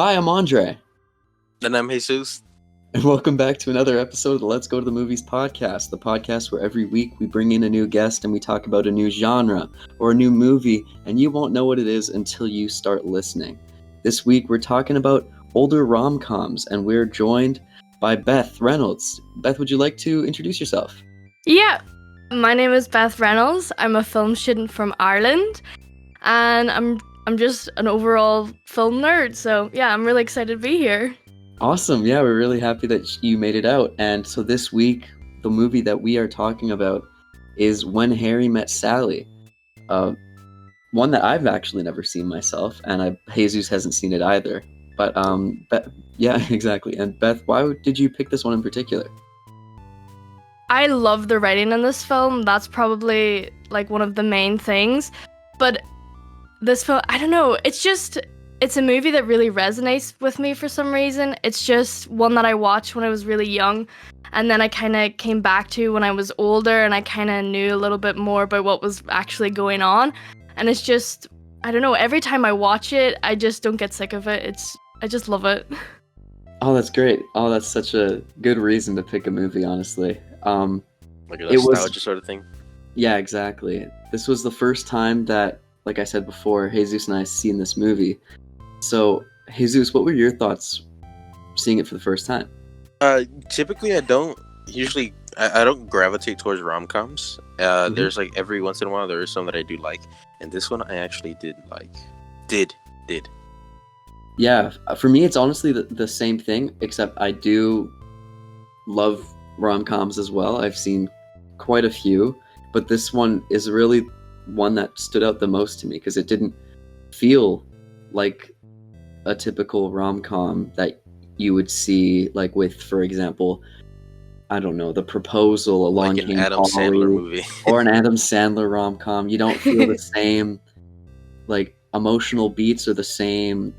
Hi, I'm Andre, And I'm Jesus. and welcome back to another episode of the Let's Go to the Movies podcast, the podcast where every week we bring in a new guest and we talk about a new genre or a new movie, and you won't know what it is until you start listening. This week we're talking about older rom-coms, and we're joined by Beth Reynolds. Beth, would you like to introduce yourself? Yeah, my name is Beth Reynolds. I'm a film student from Ireland, and I'm just an overall film nerd. So yeah, I'm really excited to be here. Awesome. Yeah, we're really happy that you made it out. And so this week, the movie that we are talking about is When Harry Met Sally. One that I've actually never seen myself, and Jesus hasn't seen it either. But yeah, exactly. And Beth, why did you pick this one in particular? I love the writing in this film. That's probably like one of the main things. But this film, I don't know, it's a movie that really resonates with me for some reason. It's just one that I watched when I was really young, and then I kind of came back to when I was older, and I kind of knew a little bit more about what was actually going on. And it's just, I don't know, every time I watch it, I just don't get sick of it. I just love it. Oh, that's great. Oh, that's such a good reason to pick a movie, honestly. Like a nostalgia sort of thing. Yeah, exactly. This was the first time that, like I said before, Jesus and I seen this movie. So, Jesus, what were your thoughts seeing it for the first time? Typically, I don't gravitate towards rom-coms. There's like every once in a while there is some that I do like, and this one I actually did like. Did. Yeah, for me it's honestly the same thing, except I do love rom-coms as well. I've seen quite a few, but this one is really one that stood out the most to me because it didn't feel like a typical rom-com that you would see, like with, for example, I don't know, The Proposal, Along like an Came Adam Polly, Sandler movie. or an Adam Sandler rom-com. You don't feel the same like emotional beats or the same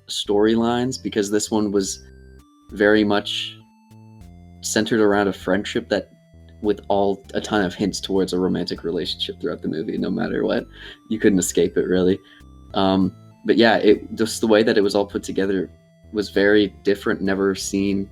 storylines, because this one was very much centered around a friendship that with a ton of hints towards a romantic relationship throughout the movie. No matter what, you couldn't escape it, really. But yeah, it just the way that it was all put together was very different. Never seen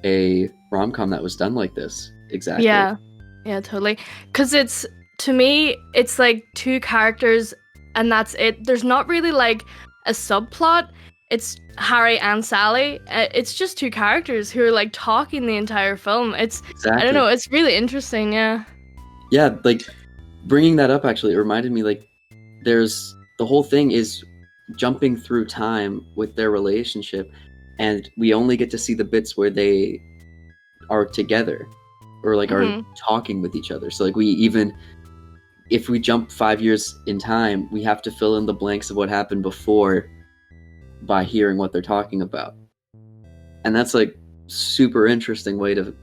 a rom-com that was done like this. Exactly. Yeah, totally. Because to me, it's like two characters and that's it. There's not really like a subplot. It's Harry and Sally. It's just two characters who are like talking the entire film. Exactly. I don't know, it's really interesting, yeah. Yeah, like bringing that up actually, it reminded me like the whole thing is jumping through time with their relationship, and we only get to see the bits where they are together or like are talking with each other. So like if we jump 5 years in time, we have to fill in the blanks of what happened before by hearing what they're talking about. And that's like super interesting way to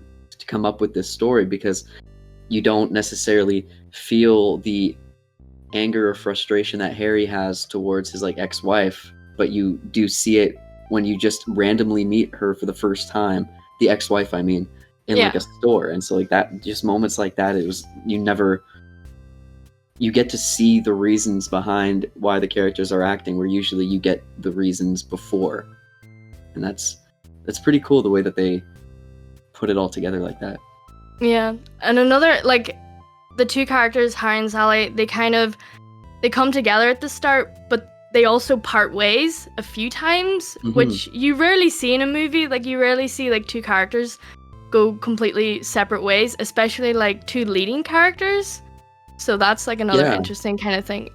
come up with this story, because you don't necessarily feel the anger or frustration that Harry has towards his like ex-wife, but you do see it when you just randomly meet her for the first time, the ex-wife I mean, in like a store. And so like that, just moments like that, you get to see the reasons behind why the characters are acting, where usually you get the reasons before. And that's pretty cool, the way that they put it all together like that. Yeah, and another, like, the two characters, Harry and Sally, they come together at the start, but they also part ways a few times, which you rarely see in a movie. Like, you rarely see, like, two characters go completely separate ways, especially, like, two leading characters. So that's, like, another interesting kind of thing.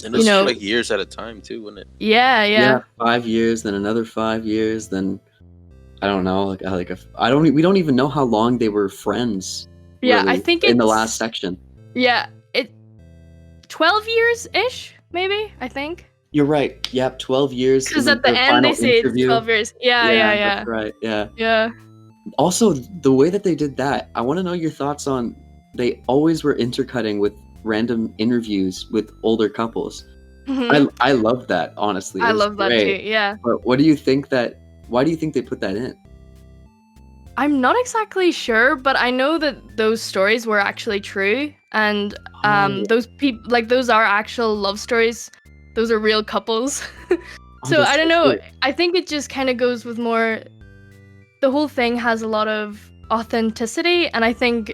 And it's like years at a time, too, wouldn't it? Yeah. 5 years, then another 5 years, then I don't know, we don't even know how long they were friends. Yeah, really, I think in the last section. Yeah, 12 years-ish, maybe, I think. You're right. Yep, 12 years. Because at the end they say it's 12 years. Yeah. That's right, yeah. Yeah. Also, the way that they did that, I want to know your thoughts on, they always were intercutting with random interviews with older couples. I love that, honestly. I love that too, yeah. But why do you think they put that in? I'm not exactly sure, but I know that those stories were actually true, and those are actual love stories. Those are real couples. So that's I don't so know. sweet. I think it just kind of goes with more. The whole thing has a lot of authenticity, and I think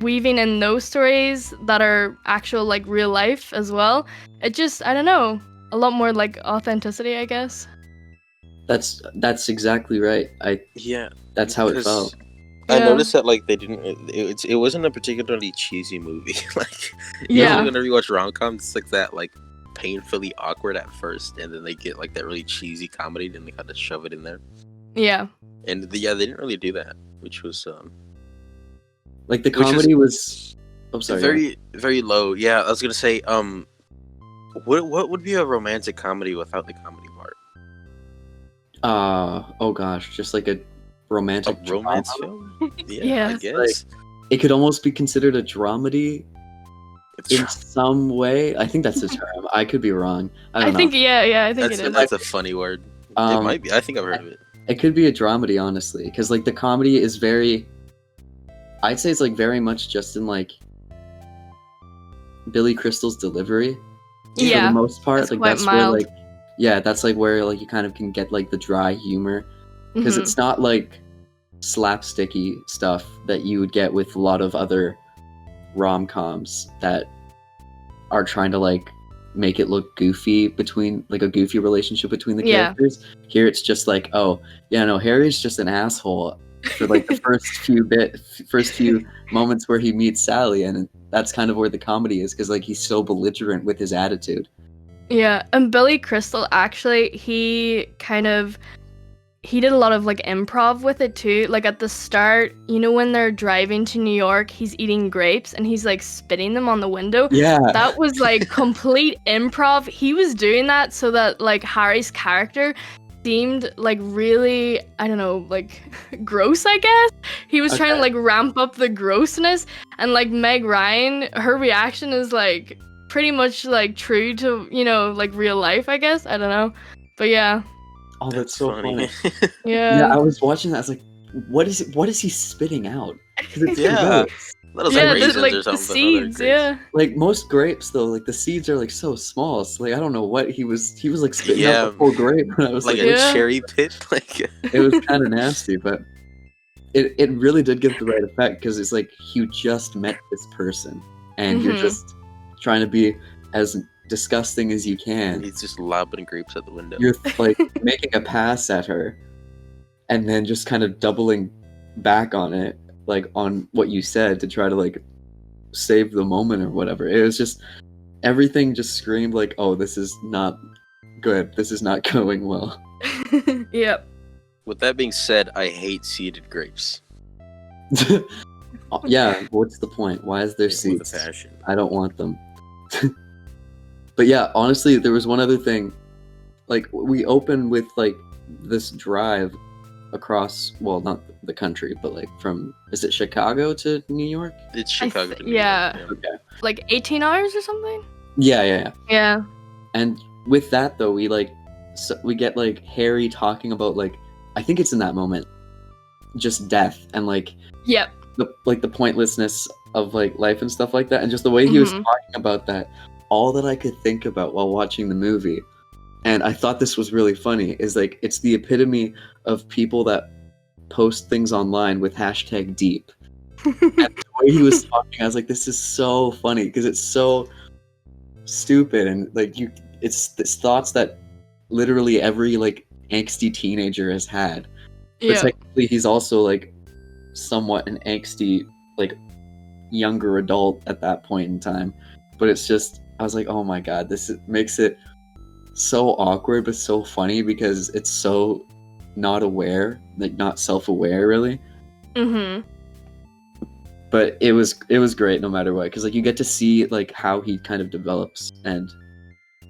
weaving in those stories that are actual like real life as well. It just I don't know, a lot more like authenticity, I guess. That's exactly right. Yeah, That's how it because felt. I Yeah. noticed that like they didn't. It wasn't a particularly cheesy movie. Like Yeah. usually whenever you watch rom-coms, it's like that like painfully awkward at first, and then they get like that really cheesy comedy, and they kind of shove it in there. Yeah. And yeah, they didn't really do that, which was Like the Which is- comedy was. Oh, sorry. very very low. Yeah, I was gonna say what would be a romantic comedy without the comedy part? Oh gosh, just like a romantic A romance drama? film? Yeah, Yeah. I guess. It could almost be considered a dramedy in It's- some way. I think that's the term. I could be wrong. I don't know. think I think it is. That's a funny word. It Um, might be. I think I've heard of it. It could be a dramedy, honestly, because like the comedy is very. I'd say it's like very much just in like Billy Crystal's delivery. For Yeah. the most part, it's like quite that's mild. where like, yeah, that's like where like you kind of can get like the dry humor because Mhm. it's not like slapsticky stuff that you would get with a lot of other rom-coms that are trying to like make it look goofy between like a goofy relationship between the Yeah. characters. Here it's just like, oh yeah, no, Harry's just an asshole for like the first few moments where he meets Sally, and that's kind of where the comedy is because like he's so belligerent with his attitude. Yeah, and Billy Crystal actually he did a lot of like improv with it too. Like at the start, you know when they're driving to New York, he's eating grapes and he's like spitting them on the window. Yeah, That was like complete improv. He was doing that so that like Harry's character seemed like really, I don't know, like gross, I guess. He was trying to like ramp up the grossness, and like Meg Ryan, her reaction is like pretty much like true to, you know, like real life, I guess. I don't know. But yeah. oh, that's so funny. Yeah. Yeah, I was watching that. I was like, what is he spitting out? 'Cause it's Yeah. grapes. That was Yeah, like raisins like or the something. seeds, yeah. Like most grapes, though, like the seeds are like so small. So like I don't know what he was like spitting Yeah. out the whole grape. And I was Like like, a Yeah. cherry pit. Like it was kind of nasty, but it really did give the right effect because it's like you just met this person and you're Mhm. just trying to be as disgusting as you can. he's just lobbing grapes at the window. You're like making a pass at her and then just kind of doubling back on it, like on what you said to try to like save the moment or whatever. It was just everything just screamed like, oh, this is not good. This is not going well. Yep. With that being said, I hate seeded grapes. Yeah, what's the point? Why is there With a seeds? passion. I don't want them. But yeah, honestly, there was one other thing. Like we opened with like this drive across, well, not the country, but like from, is it Chicago to New York? It's Chicago. to me, yeah. Okay. Like 18 hours or something? Yeah. Yeah. And with that though, we like we get like Harry talking about like, I think it's in that moment, just death and like Yep. the pointlessness of like life and stuff like that, and just the way he was Mhm. talking about that, all that I could think about while watching the movie, and I thought this was really funny, is like it's the epitome of people that post things online with hashtag deep. And the way he was talking, I was like, this is so funny because it's so stupid and like it's thoughts that literally every like angsty teenager has had. But Yeah. technically he's also like somewhat an angsty like younger adult at that point in time. But it's just, I was like, oh my god, makes it so awkward but so funny because it's so not aware, like not self-aware really. Mhm. But it was great no matter what, because like you get to see like how he kind of develops. And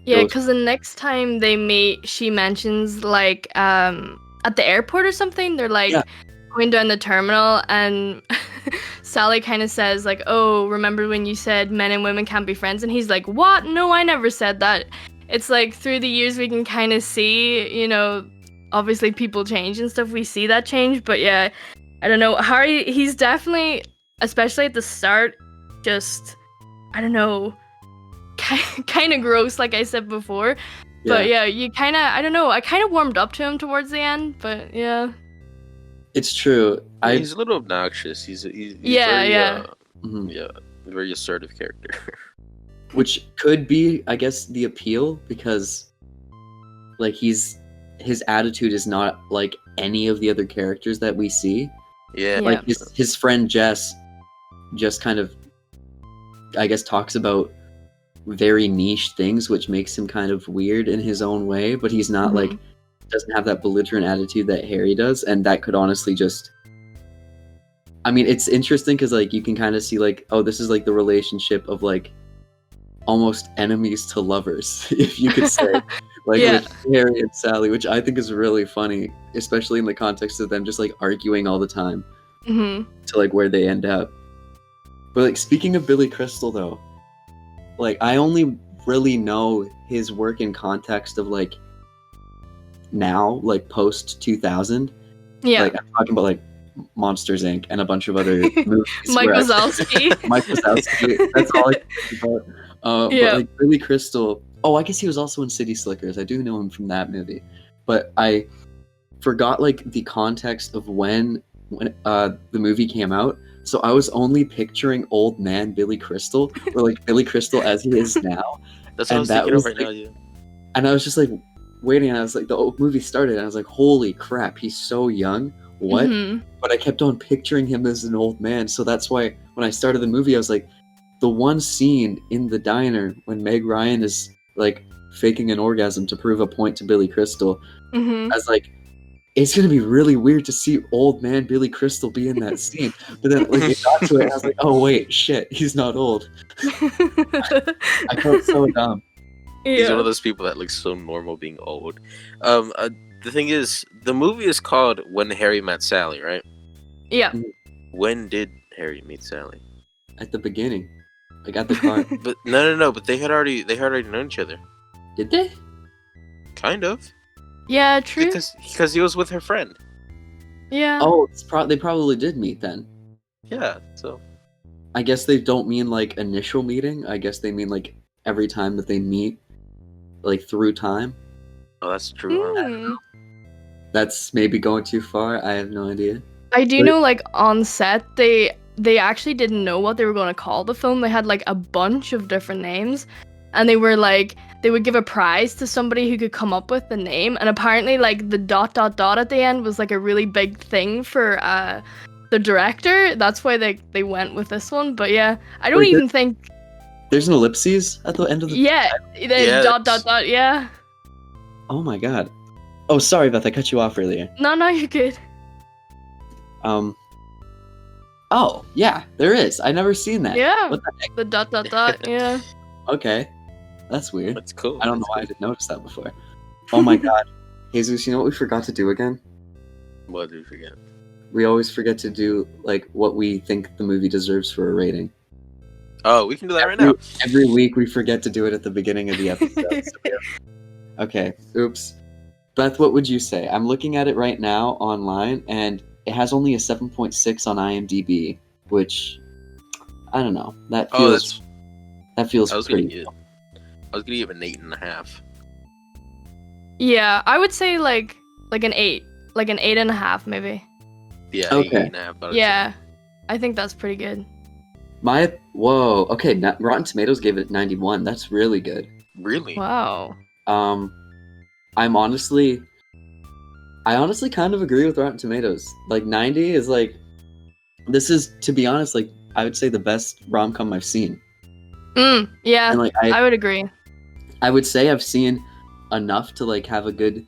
Yeah, those- because the next time they meet, she mentions like at the airport or something. They're like Yeah. going down the terminal, and Sally kind of says like, "Oh, remember when you said men and women can't be friends?" And he's like, "What? No, I never said that." It's like through the years we can kind of see, you know, obviously people change and stuff. We see that change, but yeah, I don't know. Harry, he's definitely, especially at the start, just I don't know. Kind of gross, like I said before, But yeah, you kind of, I don't know, I kind of warmed up to him towards the end, but yeah. It's true. He's a little obnoxious. He's Yeah, very, yeah. very assertive character. Which could be, I guess, the appeal, because like his attitude is not like any of the other characters that we see. Yeah. Like his friend Jess just kind of, I guess, talks about very niche things, which makes him kind of weird in his own way, but he's not like, doesn't have that belligerent attitude that Harry does, and that could honestly just, I mean, it's interesting because like you can kind of see like, oh, this is like the relationship of like almost enemies to lovers, if you could say, like with Harry and Sally, which I think is really funny, especially in the context of them just like arguing all the time to like where they end up. But like, speaking of Billy Crystal though, like I only really know his work in context of like now, like post 2000. Like I'm talking about like Monsters Inc. and a bunch of other movies. Mike Wazowski. Mike Wazowski. That's all I think about. But like Billy Crystal. Oh, I guess he was also in City Slickers. I do know him from that movie. But I forgot like the context of when the movie came out. So I was only picturing old man Billy Crystal, or like Billy Crystal as he is now. That's what I was thinking of right now, yeah. And I was just like waiting, and I was like, the movie started, and I was like, holy crap, he's so young. What? But I kept on picturing him as an old man, so that's why when I started the movie, I was like, the one scene in the diner when Meg Ryan is like faking an orgasm to prove a point to Billy Crystal, I was like, it's gonna be really weird to see old man Billy Crystal be in that scene. But then like it got to it, I was like, oh wait, shit, he's not old. I felt so dumb. He's one of those people that looks so normal being old. The thing is, the movie is called When Harry Met Sally, right? Yeah. When did Harry meet Sally? At the beginning. I got the car. But no, but they had already known each other. Did they? Kind of. Yeah, true. Because he was with her friend. Yeah. Oh, they probably did meet then. Yeah, so. I guess they don't mean like initial meeting. I guess they mean like every time that they meet, like through time. Oh, that's true. That's maybe going too far. I have no idea. I do know, like on set, they actually didn't know what they were going to call the film. They had like a bunch of different names, and they were like, they would give a prize to somebody who could come up with the name, and apparently like the ... at the end was like a really big thing for the director. That's why they went with this one. But yeah, I don't even think there's an ellipses at the end of the yeah. Oh my god. Oh, sorry Beth, I cut you off earlier. No, you're good. Oh yeah, there is. I never seen that. Yeah. What the heck? The ... yeah. Okay. That's weird. That's cool. I don't know why I didn't notice that before. Oh my god. Jesus, you know what we forgot to do again? What did we forget? We always forget to do, like, what we think the movie deserves for a rating. Oh, we can do that right now. Every week we forget to do it at the beginning of the episode. Okay, oops. Beth, what would you say? I'm looking at it right now online, and it has only a 7.6 on IMDb, which, I don't know. That feels pretty good. I was gonna give it an 8.5. Yeah, I would say like an 8, like an 8.5 maybe. Yeah, okay. 8.5. Yeah, I think that's pretty good. Okay, Rotten Tomatoes gave it 91. That's really good. Really? Wow. I honestly kind of agree with Rotten Tomatoes. Like 90 is like, this is, to be honest, like I would say the best rom-com I've seen. Yeah, and, like, I would agree. I would say I've seen enough to like have a good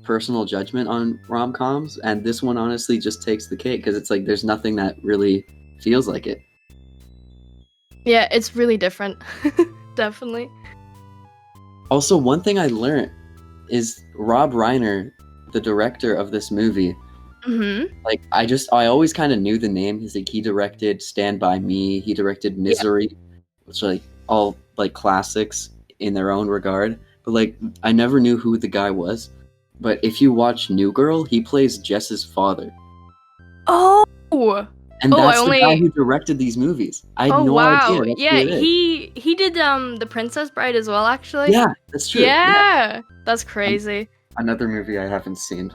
personal judgment on rom-coms, and this one honestly just takes the cake because it's like there's nothing that really feels like it. Yeah, it's really different. Definitely. Also, one thing I learned is Rob Reiner, the director of this movie, like I always kind of knew the name. He's like, he directed Stand By Me, he directed Misery, which are like all like classics in their own regard, but like I never knew who the guy was. But if you watch New Girl, he plays Jess's father. Oh, And Oh, that's the guy who directed these movies. I had Oh no wow. idea. That's Yeah, who it is. he did The Princess Bride as well, actually. Yeah, that's true. Yeah. That's crazy. Another movie I haven't seen.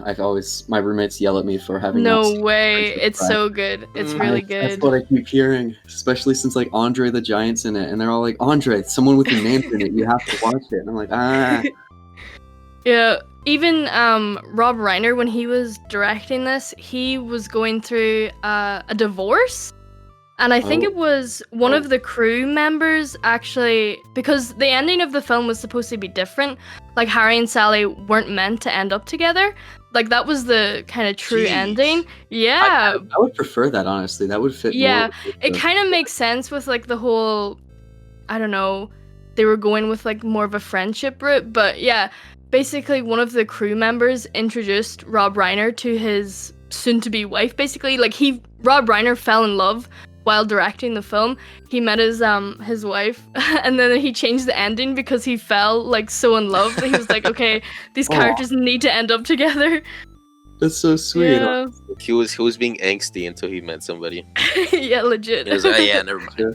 My roommates yell at me for having not No seen way. Princess It's Bride. so good. It's really That's good. what I keep hearing, especially since like Andre the Giant's in it, and they're all like, Andre, someone with your name in it, you have to watch it. And I'm like, Yeah, even Rob Reiner, when he was directing this, he was going through a divorce. And I think Oh. it was one of the crew members actually, because the ending of the film was supposed to be different. Like Harry and Sally weren't meant to end up together. Like that was the kind of true Jeez. ending. Yeah. I would prefer that, honestly. That would fit Yeah, more. with it the- kind of makes sense with like the whole, I don't know, they were going with like more of a friendship route. But yeah, basically one of the crew members introduced Rob Reiner to his soon-to-be wife. Basically, like Rob Reiner fell in love while directing the film. He met his wife, and then he changed the ending because he fell like so in love that he was like, okay, these Aw. characters need to end up together. That's so sweet. Yeah, He was being angsty until he met somebody. yeah, legit. He was like, oh, yeah, never mind. Sure.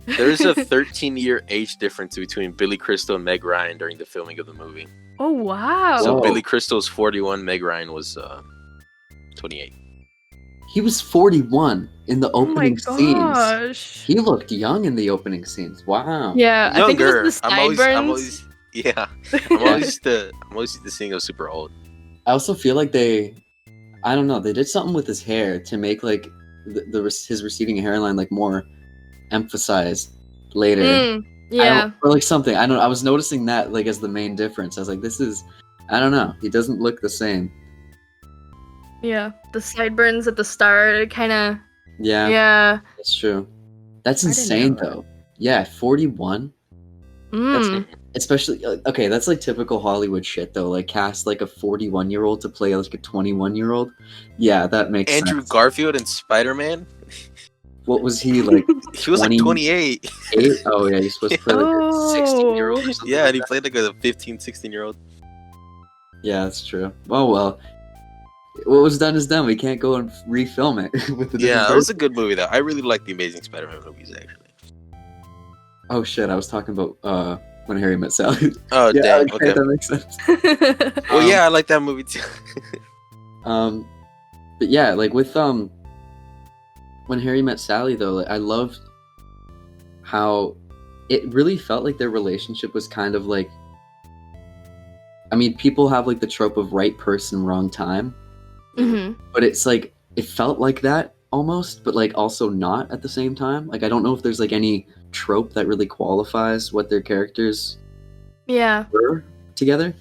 There's a 13-year age difference between Billy Crystal and Meg Ryan during the filming of the movie. Oh wow. So Whoa. Billy Crystal's 41, Meg Ryan was 28. He was 41 in the Oh my opening scenes. gosh. He looked young in the opening snes. Wow. Yeah, I think it was the I'm sideburns. always yeah. I'm always used to seeing him super old. I also feel like I don't know, they did something with his hair to make like his receding hairline like more emphasized later. Yeah. Or like something. I was noticing that like as the main difference. I was like, I don't know. He doesn't look the same. Yeah. The sideburns at the start kind of. Yeah, Yeah. that's true. That's I didn't insane know that. though. Yeah, 41. Mm. Especially okay, that's like typical Hollywood shit though. Like cast like a 41-year-old to play like a 21-year-old. Yeah, that makes Andrew sense. Garfield in Spider-Man. What was he like? He was like 20 28. 8? Oh yeah, you're supposed to play like a 16-year-old or something. Yeah, like and he that. played like a 15, 16-year-old. Yeah, that's true. Oh well. What was done is done. We can't go and refilm it with the Yeah, different it was a person. good movie though. I really like the Amazing Spider-Man movies actually. Oh shit, I was talking about When Harry Met Sally. Oh Yeah, dang, okay, okay. that makes sense. Well, yeah, I like that movie too. But yeah, like with When Harry Met Sally though, like, I loved how it really felt like their relationship was kind of like, I mean, people have like the trope of right person, wrong time, hmm but it's like it felt like that almost, but like also not at the same time. Like I don't know if there's like any trope that really qualifies what their characters Yeah. were together.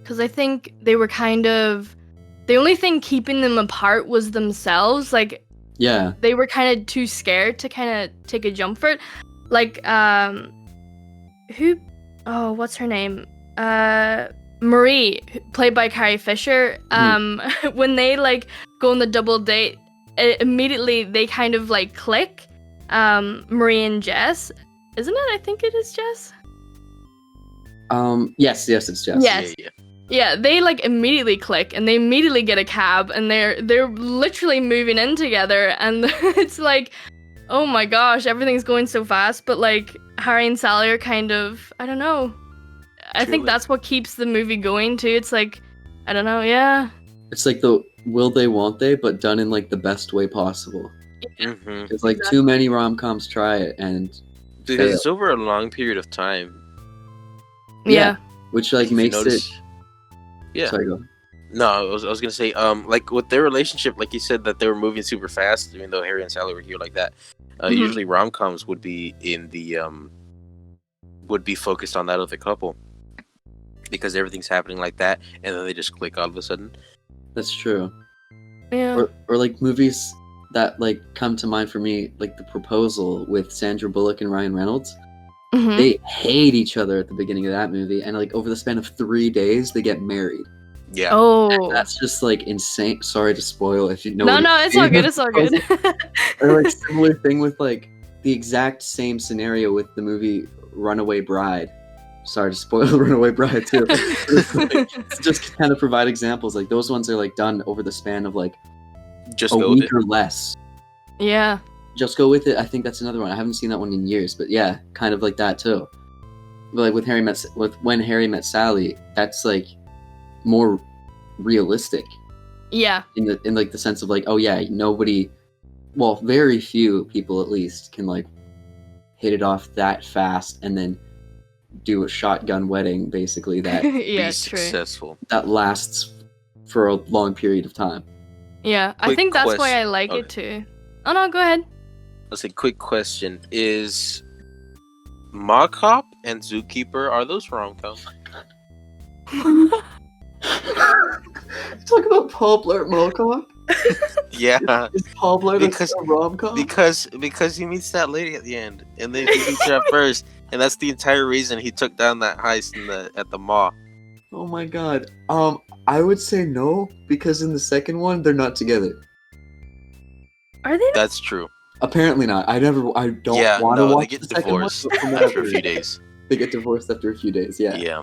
Because I think they were kind of. The only thing keeping them apart was themselves. Like, Yeah, they were kind of too scared to kind of take a jump for it. Like, who? Oh, what's her name? Marie, played by Carrie Fisher. When they like go on the double date, immediately they kind of like click. Marie and Jess, isn't it? I think it is Jess. yes, it's Jess. Yes. Yeah. Yeah, they like immediately click and they immediately get a cab and they're literally moving in together and it's like, oh my gosh, everything's going so fast. But like Harry and Sally are kind of, I don't know. I think Truly. that's what keeps the movie going too. It's like, I don't know, yeah. It's like the will they, won't they, but done in like the best way possible. Mm-hmm. It's like too many rom-coms try it, and Because it's over a long period of time. Yeah. which like If you makes notice- it. Yeah. Sorry, go. No, I was gonna say, like with their relationship, like you said that they were moving super fast, even though Harry and Sally were here like that. Mhm. Usually rom-coms would be in the would be focused on that other couple because everything's happening like that, and then they just click all of a sudden. That's true. Yeah. Or like movies that like come to mind for me, like The Proposal with Sandra Bullock and Ryan Reynolds. Mhm. They hate each other at the beginning of that movie, and like over the span of 3 days, they get married. Yeah. Oh. That's just like insane. Sorry to spoil if you know. No, it's all good. It's all good. Or like similar thing with like the exact same scenario with the movie Runaway Bride. Sorry to spoil Runaway Bride too. It's just to kind of provide examples. Like those ones are like done over the span of like Just a go with week it. or less. Yeah. Just go with it. I think that's another one. I haven't seen that one in years, but yeah, kind of like that too. But like when Harry met Sally, that's like more realistic Yeah. in like the sense of like, oh yeah, very few people at least can like hit it off that fast and then do a shotgun wedding basically that Yeah, Be true. successful. that lasts for a long period of time. Yeah, I Quick think that's why I question. like Okay. it too. Oh no, go ahead. Let's say, quick question: is Mall Cop and Zookeeper, are those rom-coms? Talk about Paul Blart Mall Cop. Yeah, Is Paul Blart Because- a rom-com? because he meets that lady at the end, and then he meets her at first, and that's the entire reason he took down that heist at the mall. Oh my god. I would say no because in the second one they're not together. Are they? That's true. Apparently not. I don't want to They watch get the second one. divorced but from what after a I've few heard, days. They get divorced after a few days. Yeah. Yeah,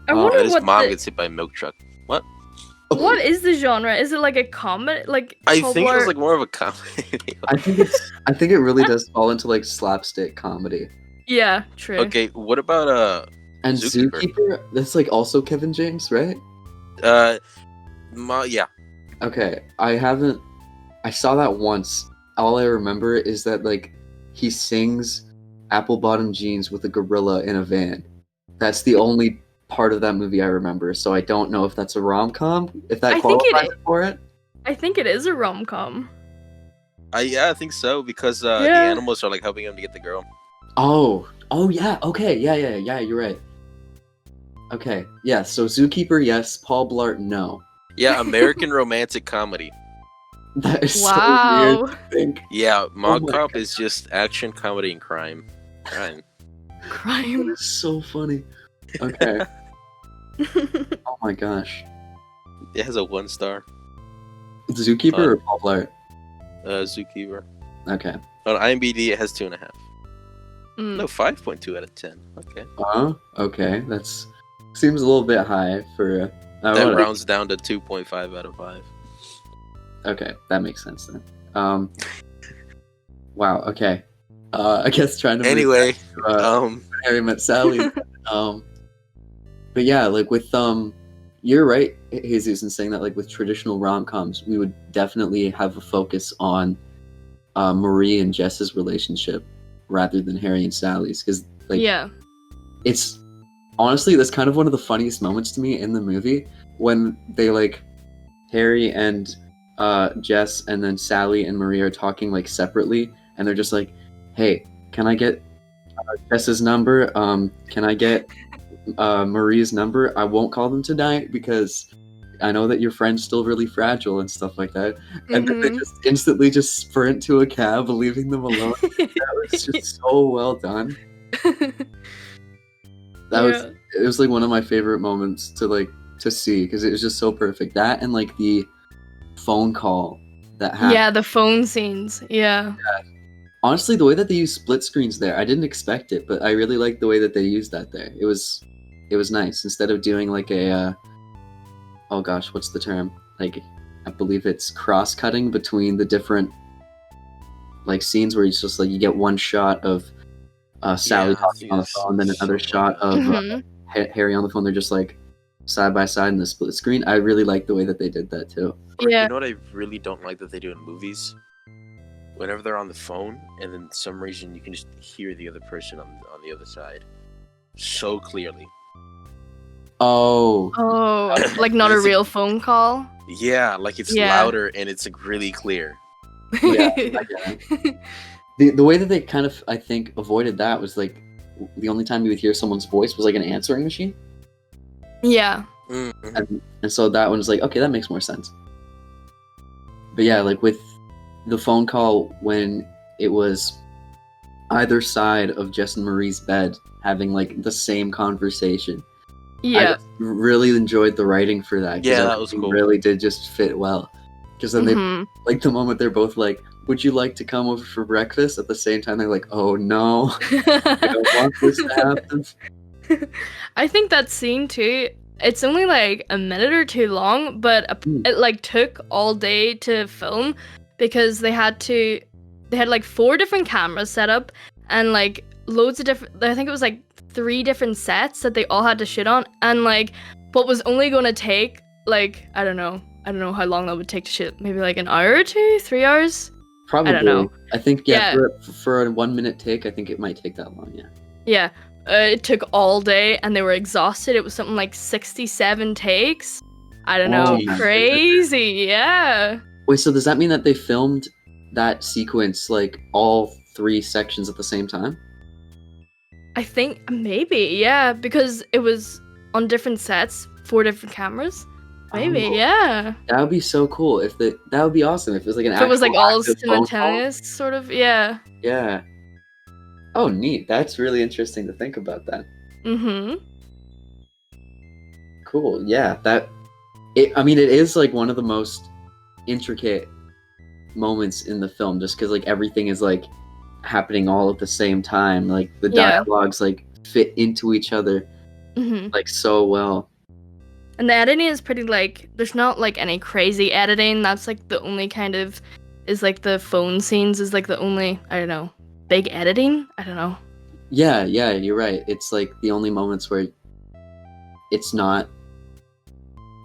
I Oh, wonder and his what mom the, gets hit by a milk truck. What? what is the genre? Is it like a comedy? Like I Paul think it was Blart- like more of a comedy. I think it really does fall into like slapstick comedy. Yeah, true. Okay, what about And Zookeeper. Zookeeper, that's like also Kevin James, right? yeah. Okay, I saw that once. All I remember is that like he sings Apple Bottom Jeans with a gorilla in a van. That's the only part of that movie I remember. So I don't know if that's a rom-com, if that I think it qualifies for it. I think it is a rom-com. Yeah, I think so because the Yeah. animals are like helping him to get the girl. Oh yeah. Okay, yeah. You're right. Okay, yeah. So Zookeeper, yes. Paul Blart, no. Yeah, American romantic comedy. That is so Wow. weird to think. Yeah, Mall my Cop is just action, comedy, and crime. Crime. That Crime. is so funny. Okay. Oh my gosh. It has a 1 star. Zookeeper or Paul Blart? Zookeeper. Okay. On IMDb, it has 2.5. Mm. No, 5.2 out of 10. Okay. Okay. That's seems a little bit high for. That whatever. rounds down to 2.5 out of 5. Okay, that makes sense then. Wow. Okay. I guess trying to. Anyway, Harry Met Sally. But yeah, like with you're right, Jesus, in saying that like with traditional rom-coms, we would definitely have a focus on Marie and Jess's relationship rather than Harry and Sally's, because like Yeah. it's honestly that's kind of one of the funniest moments to me in the movie when they like Harry and Jess and then Sally and Marie are talking like separately, and they're just like, "Hey, can I get Jess's number? Can I get Marie's number? I won't call them tonight because I know that your friend's still really fragile and stuff like that." And then they Mhm. just instantly just sprint to a cab, leaving them alone. That was just so well done. It was like one of my favorite moments to see because it was just so perfect. That and like the phone call that happened. Yeah, the phone scenes. Yeah. Honestly, the way that they use split screens there, I didn't expect it, but I really liked the way that they used that there. It was nice instead of doing like a oh gosh, what's the term? Like I believe it's cross-cutting between the different like scenes where it's just like you get one shot of Sally Yeah, I talking think on the it's phone, then another so shot of Mhm. Harry on the phone. They're just like side by side in the split screen. I really like the way that they did that too. Or, Yeah. You know what I really don't like that they do in movies? Whenever they're on the phone, and then some reason you can just hear the other person on the other side so clearly. Oh, Oh, like not a It's a- real phone call. Yeah, like it's Yeah. louder and it's like really clear. yeah. I get it. The way that they kind of I think avoided that was like the only time you would hear someone's voice was like an answering machine, Yeah. Mm-hmm. and so that one was like, okay, that makes more sense. But yeah, like with the phone call when it was either side of Jess and Marie's bed having like the same conversation. I Yeah. just really enjoyed the writing for that. 'cause Yeah, that was everything cool. Really did just fit well. Because then they Mhm. like the moment they're both like, "Would you like to come over for breakfast?" At the same time, they're like, "Oh no, I don't want this to happen." I think that scene too, It's only like a minute or two long, but it like took all day to film because they had like 4 different cameras set up and like loads of different. I think it was like 3 different sets that they all had to shoot on, and like what was only going to take like I don't know how long that would take to shoot. Maybe like an hour or 2, 3 hours. Probably. I don't know. I think for a 1 minute take, I think it might take that long. Yeah. Yeah. It took all day, and they were exhausted. It was something like 67 takes. I don't know. Crazy. Yeah. Wait, so does that mean that they filmed that sequence like all 3 sections at the same time? I think maybe, yeah, because it was on different sets, 4 different cameras. Maybe, yeah. That would be so cool that would be awesome if it was like an. If it was like all simultaneous, sort of, yeah. Yeah. Oh, neat. That's really interesting to think about that. Mm-hmm. Cool. Yeah. It is like one of the most intricate moments in the film, just because like everything is like happening all at the same time. Like the dialogues like fit into each other like so well. And the editing is pretty like there's not like any crazy editing. That's like the only kind of is like the phone scenes is like the only I don't know. Big editing? I don't know. Yeah, you're right. It's like the only moments where it's not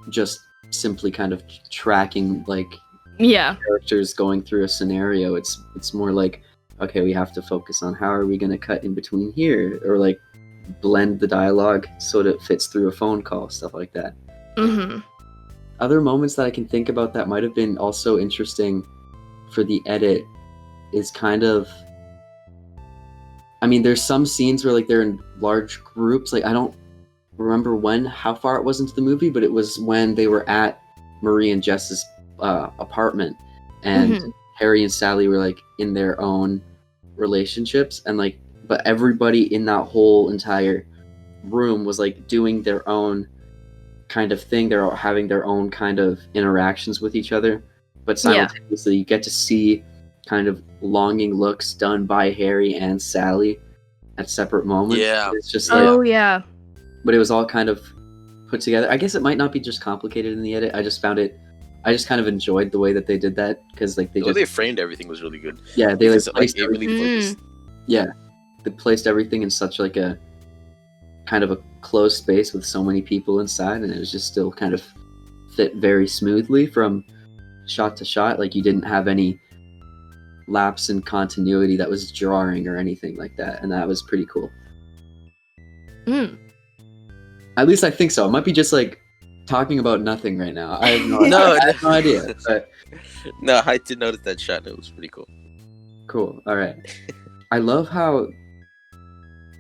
just simply kind of tracking like characters going through a scenario. It's more like, okay, we have to focus on how are we going to cut in between here, or like blend the dialogue so that it fits through a phone call, stuff like that. Other moments that I can think about that might have been also interesting for the edit is kind of, I mean, there's some scenes where like they're in large groups. Like I don't remember how far it was into the movie, but it was when they were at Marie and Jess's apartment, and Harry and Sally were like in their own relationships, and like, but everybody in that whole entire room was like doing their own kind of thing. They're all having their own kind of interactions with each other, but simultaneously you get to see kind of longing looks done by Harry and Sally at separate moments. Yeah. It's just like, but it was all kind of put together. I guess it might not be just complicated in the edit. I just kind of enjoyed the way that they did that, because like they framed everything was really good. Yeah, they like placed it really focused. Yeah, they placed everything in such like a kind of a closed space with so many people inside, and it was just still kind of fit very smoothly from shot to shot. Like you didn't have any lapse in continuity that was jarring or anything like that, and that was pretty cool. At least I think so. It might be just like talking about nothing right now. I have I have no idea. But... No, I did notice that shot. It was pretty cool. Cool. All right. I love how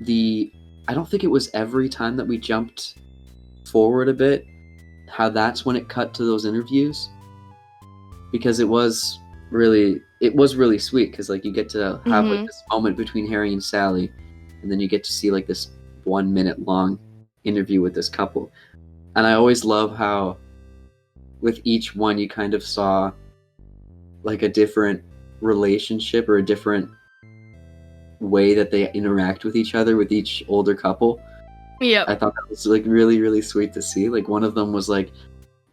I don't think it was every time that we jumped forward a bit, how that's when it cut to those interviews, because it was really sweet, because like you get to have like this moment between Harry and Sally, and then you get to see like this 1 minute long interview with this couple. And I always love how with each one you kind of saw like a different relationship or a different way that they interact with each other with each older couple. Yeah, I thought that was like really, really sweet to see. Like one of them was like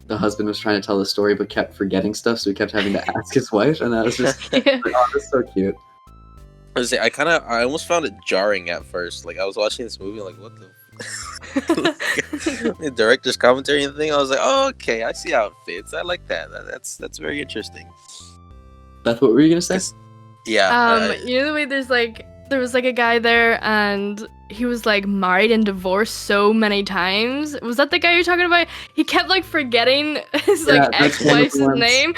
the husband was trying to tell the story but kept forgetting stuff, so he kept having to ask his wife, and that was just like, oh, that's so cute. I almost found it jarring at first. Like I was watching this movie, like what the the director's commentary and thing. I was like, oh, okay, I see how it fits. I like that. That's very interesting. Beth, what were you gonna say? Yeah. You know the way there was like a guy there, and he was like married and divorced so many times. Was that the guy you're talking about? He kept like forgetting his like ex-wife's name.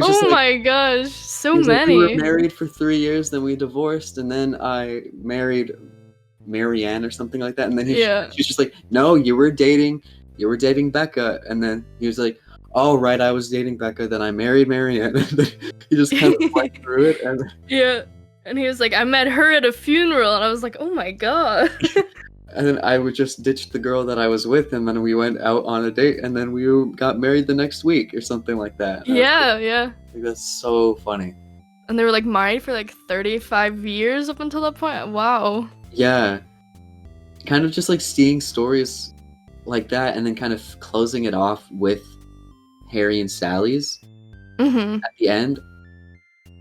Oh my gosh, so many. Like, we were married for 3 years, then we divorced, and then I married Marianne or something like that. And then she's just like, no, you were dating Becca. And then he was like, oh right, I was dating Becca, then I married Marianne. And then he just kind of went through it. And and he was like, I met her at a funeral, and I was like, oh my god. And then I would just ditch the girl that I was with, and then we went out on a date, and then we got married the next week or something like that. And yeah. Like, that's so funny. And they were like married for like 35 years up until that point. Wow. Yeah. Kind of just like seeing stories like that, and then kind of closing it off with Harry and Sally's Mm-hmm. at the end.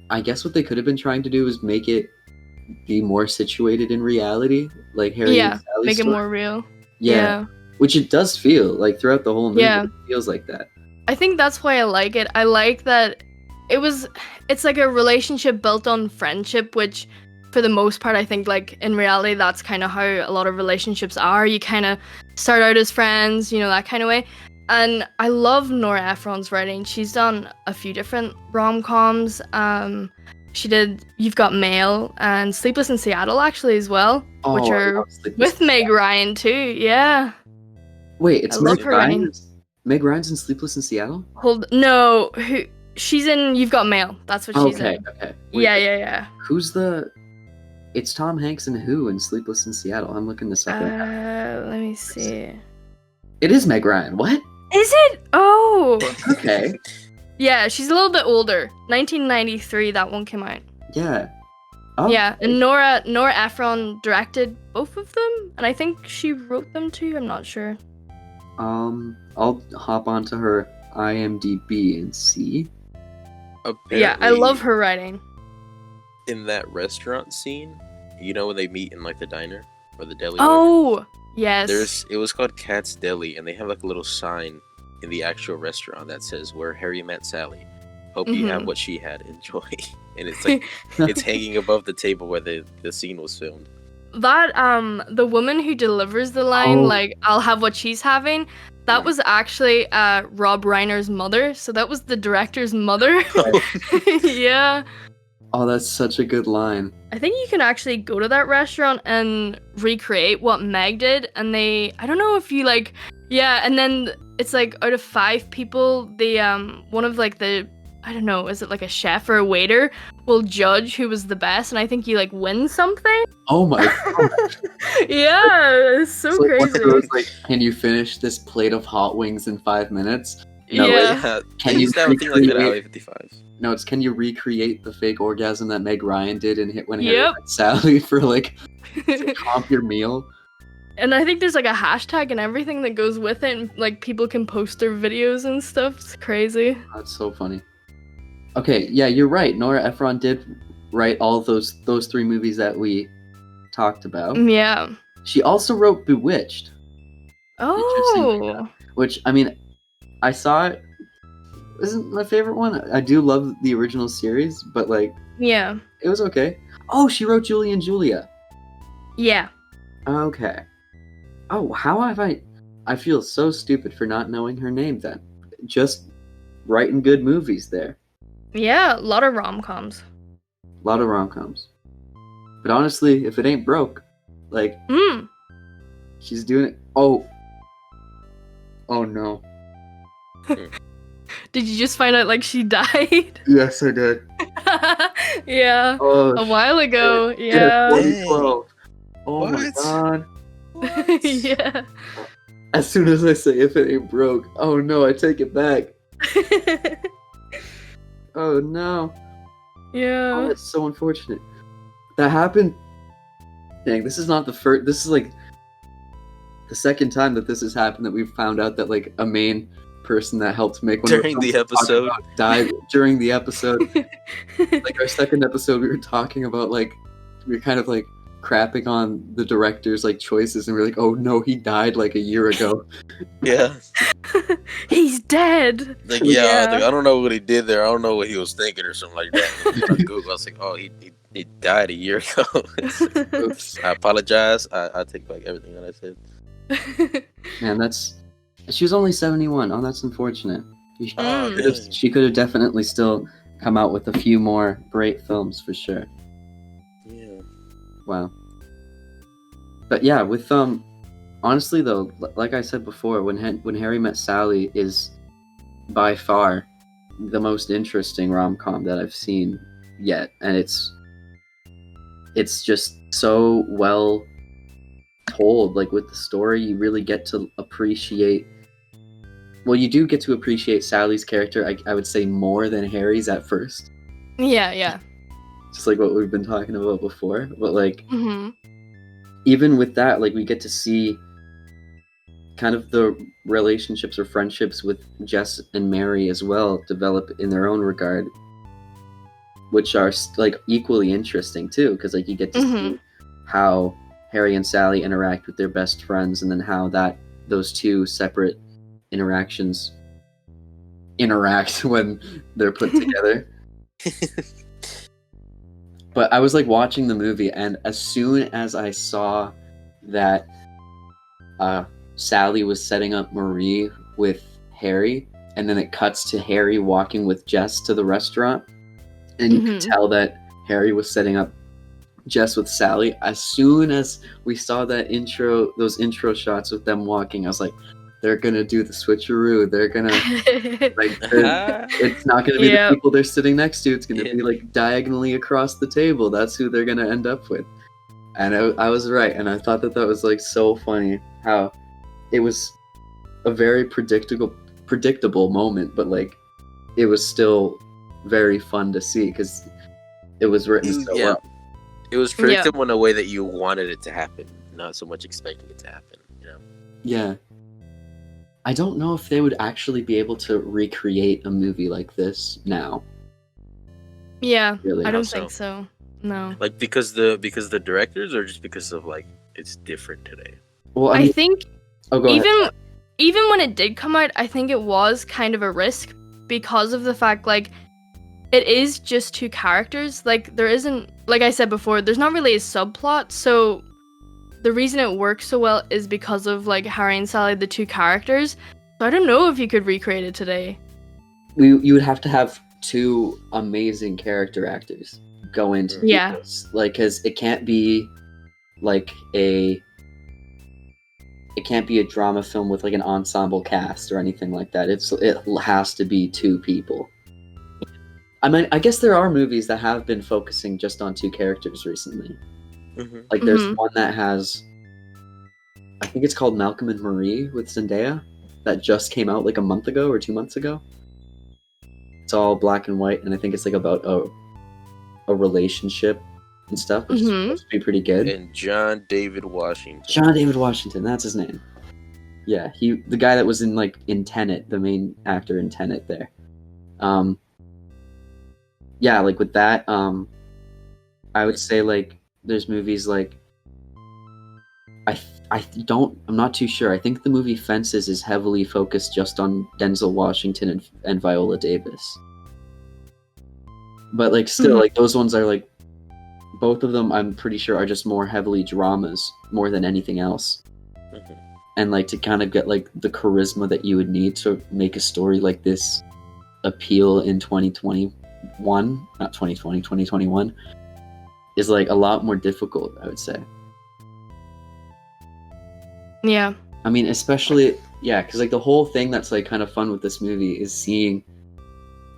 I guess what they could have been trying to do is make it be more situated in reality, like Harry Yeah, and Sally's make it story. more real. Yeah, which it does feel like throughout the whole movie. Yeah. It feels like that. I think that's why I like it. I like that it's like a relationship built on friendship, which for the most part, I think like in reality, that's kind of how a lot of relationships are. You kind of start out as friends, you know, that kind of way. And I love Nora Ephron's writing. She's done a few different rom-coms. She did You've Got Mail and Sleepless in Seattle actually as well, which I are love Sleepless with Meg Ryan too. Yeah. Wait, it's I love Meg her Ryan. writing. Meg Ryan's in Sleepless in Seattle. She's in You've Got Mail. That's what she's in. Okay. Wait, Yeah. Who's the? It's Tom Hanks and who in Sleepless in Seattle? I'm looking this up right now. Let me see. It is Meg Ryan. What? Is it? Oh. Okay. Yeah, she's a little bit older. 1993, that one came out. Yeah. Oh, Yeah, and Nora Ephron directed both of them, and I think she wrote them too. I'm not sure. I'll hop onto her IMDb and see. Apparently, Yeah, I love her writing. in that restaurant scene, you know when they meet in like the diner or the deli. Oh, yes. It was called Cat's Deli, and they have like a little sign in the actual restaurant that says "Where Harry Met Sally." Hope you have what she had. Enjoy. And it's like it's hanging above the table where the scene was filmed. That the woman who delivers the line, Oh. like "I'll have what she's having," that was actually Rob Reiner's mother. So that was the director's mother. Yeah. Oh, that's such a good line. I think you can actually go to that restaurant and recreate what Meg did, and I don't know if you like, yeah, and then it's like out of 5 people, one of like the, I don't know, is it like a chef or a waiter will judge who was the best, and I think you like win something. Oh my god. Yeah, it's so It's like one of crazy. those, like, can you finish this plate of hot wings in 5 minutes? No, Yeah. Can They you used to have a thing like that at recreate- Highway 55. No, it's can you recreate the fake orgasm that Meg Ryan did and hit when Harry Yep. met Sally for like to comp your meal? And I think there's like a hashtag and everything that goes with it, and like people can post their videos and stuff. It's crazy. That's so funny. Okay, yeah, you're right. Nora Ephron did write all those 3 movies that we talked about. Yeah. She also wrote Bewitched, Oh. which, I mean, I saw it. Isn't my favorite one. I do love the original series, but like Yeah. it was okay. Oh, she wrote Julie and Julia. Yeah. Okay. Oh, how have I feel so stupid for not knowing her name then. Just writing good movies there. Yeah, a lot of rom-coms. A lot of rom-coms. But honestly, if it ain't broke, like, she's doing it. Oh no. Did you just find out like she died? Yes, I did. Yeah. Oh, A while ago. shit, Yeah. 2012. Oh my What? god. Yeah. As soon as I say if it ain't broke, oh no, I take it back. Oh no. Oh, Yeah. that's so unfortunate. That happened. Dang, this is not the first. This is like the second time that this has happened that we've found out that like a main person that helped make one of During films the we're talking episode. about died during the episode. Like our second episode, we were talking about like we were kind of like crapping on the director's like choices, and we're like, oh no, he died like a year ago. Yeah. He's dead. Like, Yeah. like, I don't know what he did there. I don't know what he was thinking or something like that. On Google, I was like, oh, he died a year ago. Oops. I apologize. I take back everything that I said. Man, she was only 71. Oh, that's unfortunate. Oh, She could have definitely still come out with a few more great films for sure. Yeah. Wow. But yeah, with honestly though, like I said before, when Harry Met Sally is by far the most interesting rom-com that I've seen yet, and it's just so well told. Like with the story, you really get to appreciate. Well, you do get to appreciate Sally's character. I would say more than Harry's at first, Yeah. just like what we've been talking about before. But like Mm-hmm. even with that, like we get to see kind of the relationships or friendships with Jess and Mary as well develop in their own regard, which are like equally interesting too, because like you get to see how Harry and Sally interact with their best friends, and then how those two separate interactions interact when they're put together. But I was like watching the movie, and as soon as I saw that Sally was setting up Marie with Harry, and then it cuts to Harry walking with Jess to the restaurant, and you could tell that Harry was setting up Jess with Sally. As soon as we saw those intro shots with them walking, I was like, they're gonna do the switcheroo. They're gonna it's not gonna be the people they're sitting next to. It's gonna be like diagonally across the table. That's who they're gonna end up with. And I was right, and I thought that was like so funny how it was a very predictable moment, but like it was still very fun to see because it was written so well. It was predictable in a way that you wanted it to happen, not so much expecting it to happen, you know? Yeah. I don't know if they would actually be able to recreate a movie like this now. Yeah, really. I don't think so. No. Like because the directors, or just because of like it's different today? Well, I think go ahead. Even when it did come out, I think it was kind of a risk because of the fact like it is just two characters. Like there isn't, like I said before, there's not really a subplot. So the reason it works so well is because of like Harry and Sally, the two characters. So I don't know if you could recreate it today. You would have to have two amazing character actors go into this. Like, because it can't be like a drama film with like an ensemble cast or anything like that. It has to be two people. I mean, I guess there are movies that have been focusing just on two characters recently. Like there's one that has, I think it's called Malcolm and Marie with Zendaya, that just came out like a month ago or 2 months ago. It's all black and white, and I think it's like about a relationship and stuff, which is supposed to be pretty good. And John David Washington, that's his name. Yeah, the guy that was in Tenet, the main actor in Tenet there. Yeah, like with that, I would say like there's movies like I'm not too sure. I think the movie Fences is heavily focused just on Denzel Washington and Viola Davis. But like still like those ones are like, both of them I'm pretty sure are just more heavily dramas more than anything else. And like to kind of get like the charisma that you would need to make a story like this appeal in 2021 is like a lot more difficult, I would say. Yeah. I mean, especially, because like the whole thing that's like kind of fun with this movie is seeing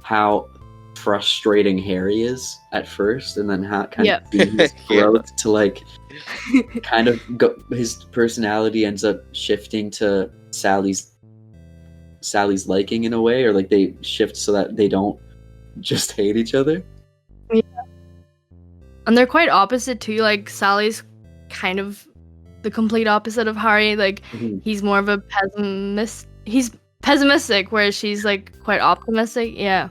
how frustrating Harry is at first, and then how kind of his growth to like kind of his personality ends up shifting to Sally's liking in a way, or like they shift so that they don't just hate each other. Yeah. And they're quite opposite too. Like Sally's kind of the complete opposite of Harry. Like he's more of a pessimist. He's pessimistic, whereas she's like quite optimistic. Yeah.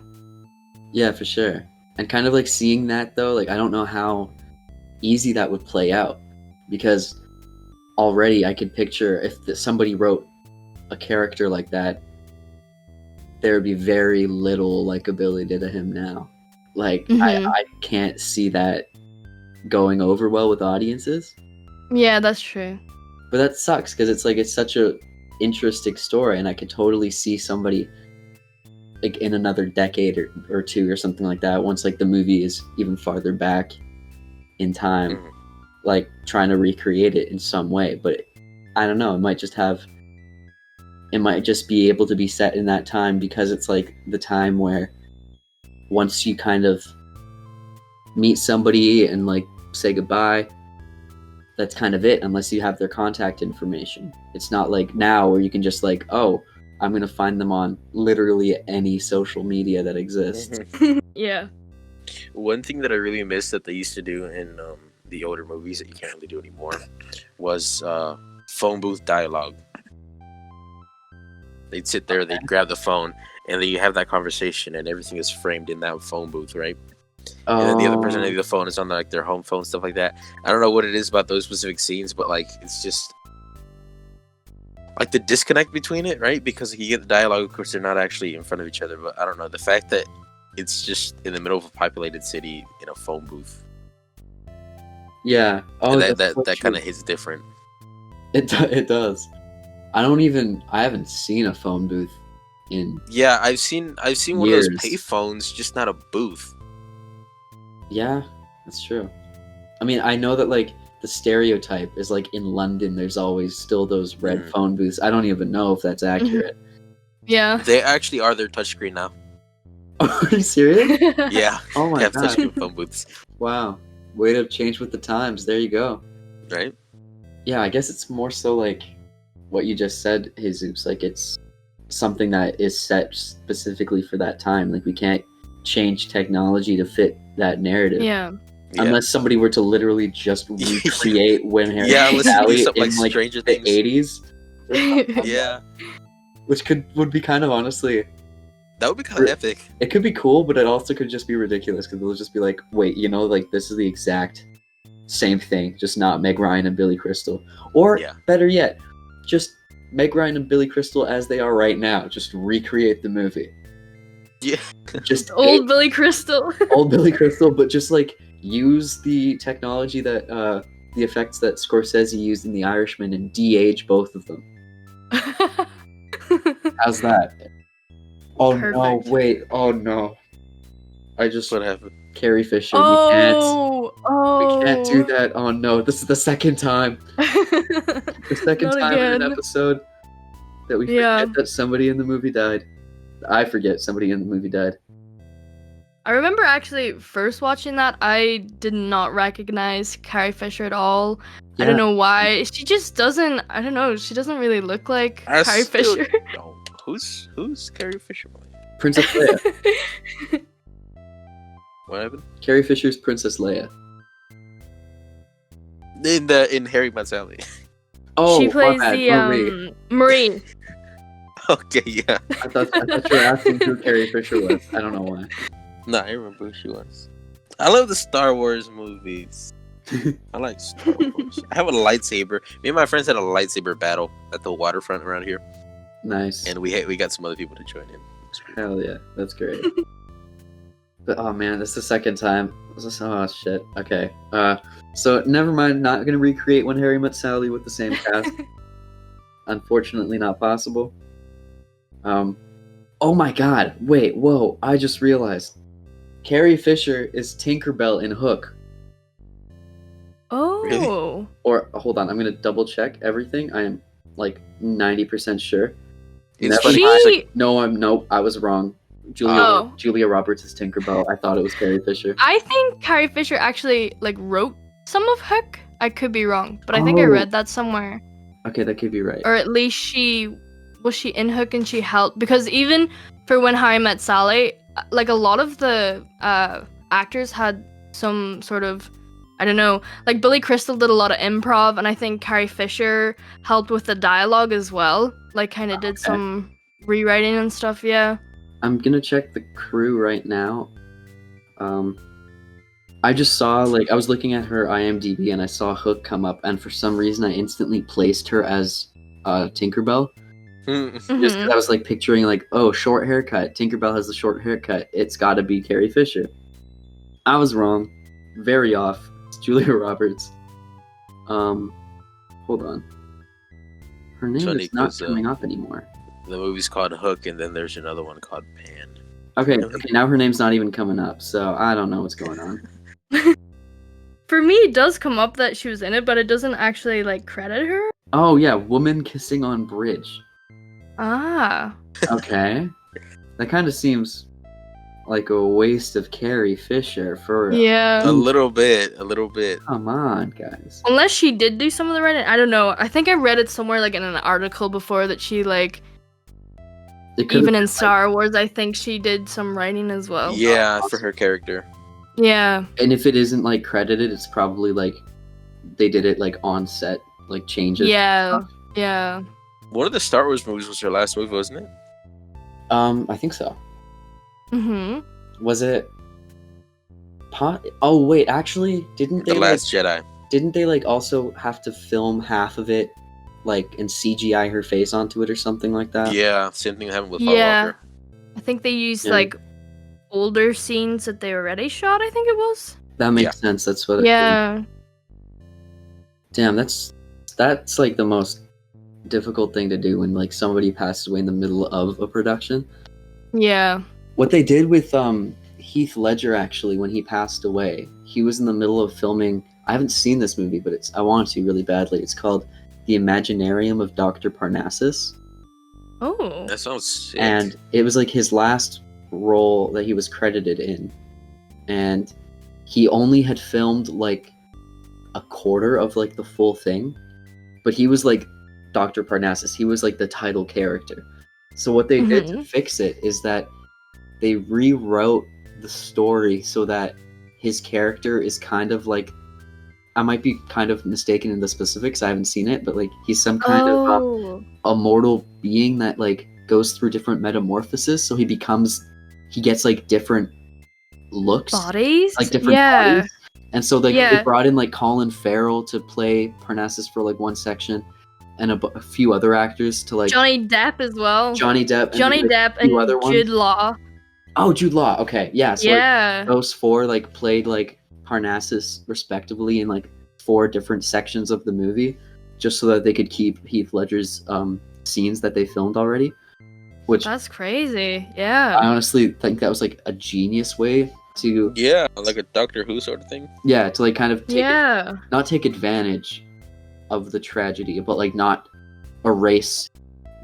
Yeah, for sure. And kind of like seeing that though, like I don't know how easy that would play out, because already I could picture if somebody wrote a character like that, there would be very little likability to him now. Like I can't see that going over well with audiences. Yeah, that's true. But that sucks because it's like it's such a interesting story, and I could totally see somebody like in another decade or two or something like that, once like the movie is even farther back in time, like trying to recreate it in some way. But I don't know, it might just be able to be set in that time, because it's like the time where once you kind of meet somebody and like say goodbye, that's kind of it, unless you have their contact information. It's not like now where you can just like, oh, I'm going to find them on literally any social media that exists. Yeah. One thing that I really miss that they used to do in the older movies that you can't really do anymore was phone booth dialogue. They'd sit there, they'd grab the phone, and then you have that conversation, and everything is framed in that phone booth, right? And then the other person on the phone is on like their home phone, stuff like that. I don't know what it is about those specific scenes, but like it's just like the disconnect between it, right? Because you get the dialogue, of course, they're not actually in front of each other, but I don't know, the fact that it's just in the middle of a populated city in a phone booth. Yeah. Oh, that kind of hits different. It does. I haven't seen a phone booth in. Yeah, I've seen one of years. those pay phones, just not a booth. Yeah, that's true. I mean, I know that like the stereotype is like in London, there's always still those red phone booths. I don't even know if that's accurate. Yeah. They actually are their touchscreen now. Are you serious? Yeah. Oh my they have god. touchscreen phone booths. Wow. Way to change with the times. There you go. Right? Yeah, I guess it's more so like what you just said, Jesus. Like it's something that is set specifically for that time. Like we can't change technology to fit that narrative. Yeah. Unless somebody were to literally just recreate when Harry let's do Sally something in like like Stranger the Things. 80s. Yeah. Which would be kind of honestly, That would be kind of epic. it could be cool, but it also could just be ridiculous because they'll just be like, wait, like this is the exact same thing, just not Meg Ryan and Billy Crystal. Or better yet, just Meg Ryan and Billy Crystal as they are right now. Just recreate the movie. Yeah. Just old Billy Crystal. Old Billy Crystal, but just like use the technology that the effects that Scorsese used in The Irishman and de-age both of them. How's that? Oh Perfect. no, wait. Oh no. What happened? Carrie Fisher. Oh, we can't do that. Oh no, this is the second time. The second Not time in again. an episode that we forget that somebody in the movie died. I forget somebody in the movie died. I remember actually first watching that, I did not recognize Carrie Fisher at all. I don't know why. She just doesn't, I don't know, she doesn't really look like Carrie Fisher. Oh, who's Carrie Fisher? Princess Leia. What happened? Carrie Fisher's Princess Leia. In Harry Met Sally. Oh, she plays my bad. the Marie. Okay, yeah. I thought you were asking who Carrie Fisher was. I don't know why. No, I remember who she was. I love the Star Wars movies. I like Star Wars. I have a lightsaber. Me and my friends had a lightsaber battle at the waterfront around here. Nice. And we got some other people to join in. Hell yeah, that's great. But oh man, this is the second time. Oh shit. Okay. So never mind. Not gonna recreate When Harry Met Sally with the same cast. Unfortunately, not possible. Oh my god. Wait. Whoa. I just realized. Carrie Fisher is Tinkerbell in Hook. Oh. Really? Or hold on. I'm gonna double check everything. I am like 90% sure. It's Never funny. mind. No, I was wrong. Julia Roberts is Tinkerbell. I thought it was Carrie Fisher. I think Carrie Fisher actually like wrote some of Hook. I could be wrong, but I think I read that somewhere. Okay, that could be right. Or at least she in Hook and she helped, because even for When Harry Met Sally, like a lot of the actors had some sort of, I don't know, like Billy Crystal did a lot of improv, and I think Carrie Fisher helped with the dialogue as well, like kind of did some rewriting and stuff. Yeah. I'm gonna check the crew right now. I just saw, like, I was looking at her IMDb and I saw Hook come up, and for some reason I instantly placed her as Tinkerbell. Just 'cause I was like picturing like, oh, short haircut. Tinkerbell has the short haircut. It's got to be Carrie Fisher. I was wrong. Very off. It's Julia Roberts. Hold on. Her name is not coming up anymore. The movie's called Hook, and then there's another one called Pan. Okay, now her name's not even coming up, so I don't know what's going on. For me, it does come up that she was in it, but it doesn't actually like credit her. Oh yeah, Woman Kissing on Bridge. Ah. Okay. That kind of seems like a waste of Carrie Fisher for Yeah. A little bit. Come on, guys. Unless she did do some of the writing, I don't know. I think I read it somewhere like in an article before that she like, even in Star Wars, I think she did some writing as well. Yeah, for her character. Yeah. And if it isn't like credited, it's probably like they did it like on set, like changes. Yeah. Yeah. One of the Star Wars movies was her last movie, wasn't it? I think so. Mm-hmm. Was it? Oh wait, actually, didn't The they Last Jedi. Didn't they like also have to film half of it, like and CGI her face onto it or something like that? Yeah, same thing happened with Paul Yeah. Walker. I think they used Yeah. like older scenes that they already shot, I think it was. That makes sense. That's what. Yeah. Damn, that's like the most difficult thing to do when like somebody passes away in the middle of a production. Yeah. What they did with Heath Ledger actually when he passed away, he was in the middle of filming. I haven't seen this movie, but I want to really badly. It's called The Imaginarium of Dr. Parnassus. Oh. That sounds sick. And it was like his last role that he was credited in. And he only had filmed like a quarter of like the full thing. But he was like Dr. Parnassus. He was like the title character. So what they did to fix it is that they rewrote the story so that his character is kind of like, I might be kind of mistaken in the specifics, I haven't seen it, but like he's some kind of immortal being that like goes through different metamorphoses, so he gets like different looks, Bodies? like different bodies. And so like they brought in like Colin Farrell to play Parnassus for like one section, and a few other actors to like Johnny Depp as well. Johnny Depp and other Jude Law. Oh, Jude Law. Okay, yeah. So Yeah. like, those four like played like Parnassus respectively in like 4 different sections of the movie, just so that they could keep Heath Ledger's scenes that they filmed already. Which That's crazy. Yeah. I honestly think that was like a genius way to like a Doctor Who sort of thing. Yeah, to like kind of not take advantage of the tragedy, but like not erase